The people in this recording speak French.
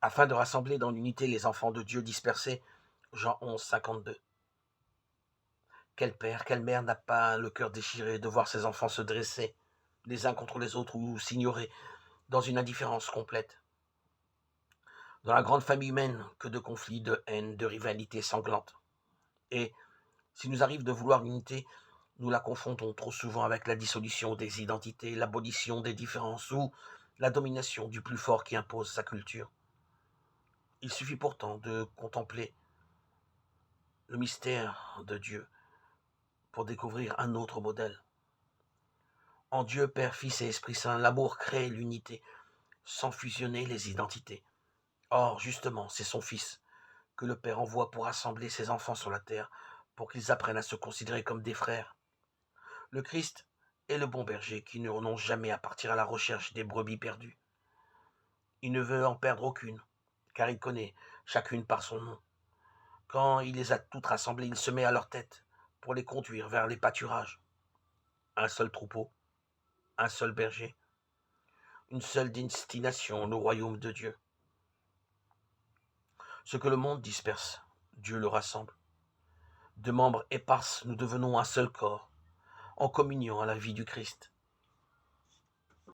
afin de rassembler dans l'unité les enfants de Dieu dispersés. Jean 11, 52. Quel père, quelle mère n'a pas le cœur déchiré de voir ses enfants se dresser les uns contre les autres ou s'ignorer dans une indifférence complète? Dans la grande famille humaine, que de conflits, de haine, de rivalités sanglantes. Et s'il nous arrive de vouloir l'unité, nous la confondons trop souvent avec la dissolution des identités, l'abolition des différences ou la domination du plus fort qui impose sa culture. Il suffit pourtant de contempler le mystère de Dieu pour découvrir un autre modèle. En Dieu, Père, Fils et Esprit Saint, l'amour crée l'unité, sans fusionner les identités. Or, justement, c'est son Fils que le Père envoie pour rassembler ses enfants sur la terre, pour qu'ils apprennent à se considérer comme des frères. Le Christ est le bon berger qui ne renonce jamais à partir à la recherche des brebis perdues. Il ne veut en perdre aucune, car il connaît chacune par son nom. Quand il les a toutes rassemblées, il se met à leur tête pour les conduire vers les pâturages. Un seul troupeau, un seul berger, une seule destination, le royaume de Dieu. Ce que le monde disperse, Dieu le rassemble. De membres épars, nous devenons un seul corps, en communion à la vie du Christ.